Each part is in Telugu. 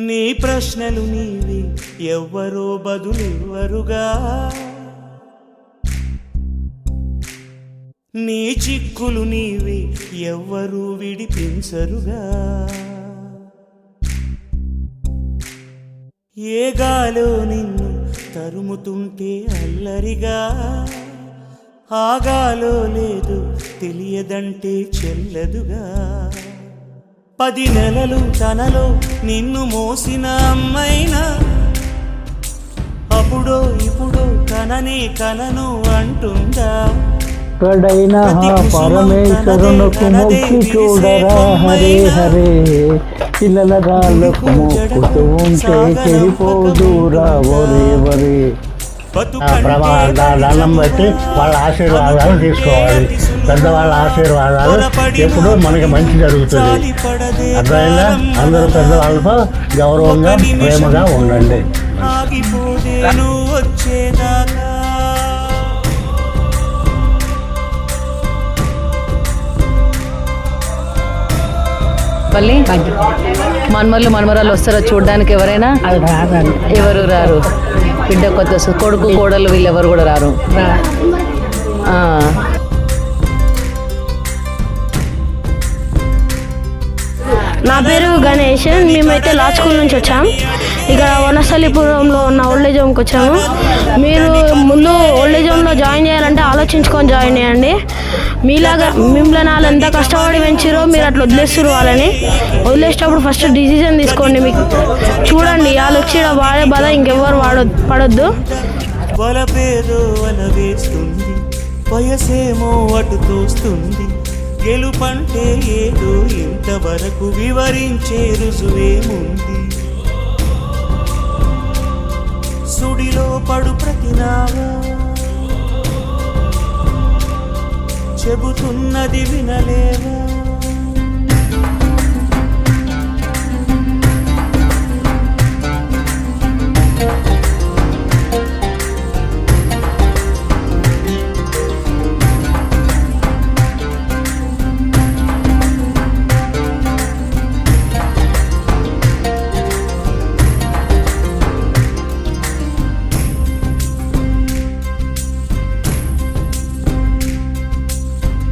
నీ ప్రశ్నలు నీవి ఎవ్వరో బదులెవ్వరుగా, నీ చిక్కులు నీవి ఎవ్వరూ విడిపించరుగా. ఏ గాలో నిన్ను తరుముతుంటే అల్లరిగా, ఆగాలో లేదు తెలియదంటే చెల్లదుగా. 10 నెలలు తనలో నిన్ను మోసిన అమ్మైనా అప్పుడో ఇప్పుడో కననే కనను అంటుందా. కడైన పరమేశ్వరునకు మొక్కి చూడరా హరే హరే, పిల్లల రాళ్ళకు మొక్కుతూ ఉంటే చెడిపోదురా ఒరే ఒరే. దండం బట్టి వాళ్ళ ఆశీర్వాదాలు తీసుకోవాలి. పెద్దవాళ్ళ ఆశీర్వాదాలు ఎప్పుడూ మనకి మంచి జరుగుతుంది. అర్థమైందా? అందరూ పెద్దవాళ్ళతో గౌరవంగా ప్రేమగా ఉండండి. మళ్ళీ మనమల్లు మనమరాలు వస్తారో చూడడానికి ఎవరైనా? ఎవరు రారు. బిడ్డ కొత్త కొడుకు కోడలు వీళ్ళెవరు కూడా రారు. నా పేరు గణేష్. మేమైతే లా స్కూల్ నుంచి వచ్చాం. ఇక్కడ వనస్థలిపురంలో ఉన్న ఓల్డేజ్ హోమ్కి వచ్చాము. మీరు ముందు ఓల్డేజ్ హోమ్లో జాయిన్ చేయాలంటే ఆలోచించుకొని జాయిన్ చేయండి. మీలాగా మిమ్మల్ని వాళ్ళు ఎంత కష్టపడి పెంచారో మీరు అట్లా వదిలేస్తారు. వాళ్ళని వదిలేసేటప్పుడు ఫస్ట్ డిసిజన్ తీసుకోండి. మీకు చూడండి వాళ్ళు వచ్చి వాడే బాధ ఇంకెవ్వరు పడొద్దు. వలపేదో వలవేస్తుంది, వయసేమో అటు తోస్తుంది, గెలుపంటే ఏదో ఇంతవరకు వివరించే రుజువేముంది. సుడిలో పడు ప్రతినావా చెబుతున్నది వినలేవా.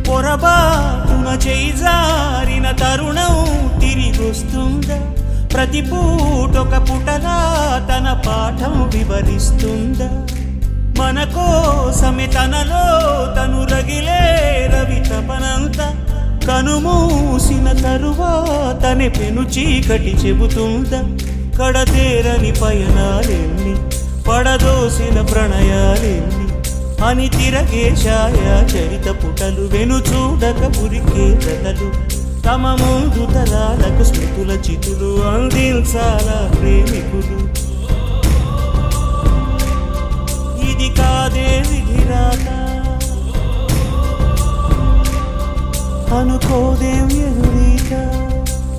పొరబాటున చేజారిన తరుణం తిరిగొస్తుందా, ప్రతి పూటొక పుటలా తన పాఠం వివరిస్తుందా. మన కోసమే తనలో తను రగిలే రవి తపనంత, కనుమూసిన తరువాతనే పెను చీకటి చెబుతుందా. కడతేరని పయనాలెన్ని, పడదోసిన ప్రణయాలెన్ని అని తిరగే ఛాయా చరిత పుటలు, వెను చూడక పురికే కథలు. తమ ముందు తరాలకు స్మృతుల చితులు అందించాలా ప్రేమికులు. ఇది కాదే విధిరాత అనుకోదేం ఎదురీత.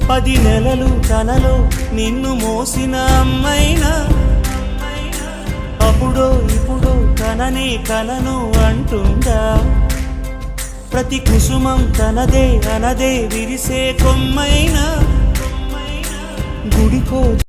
10 నెలలు తనలో నిన్ను మోసిన అమ్మైనా అప్పుడో ఇప్పుడో కననే కలను అంటుందా. ప్రతి కుసుమం తనదే అనదే విరిసే కొమ్మైనా గుడికో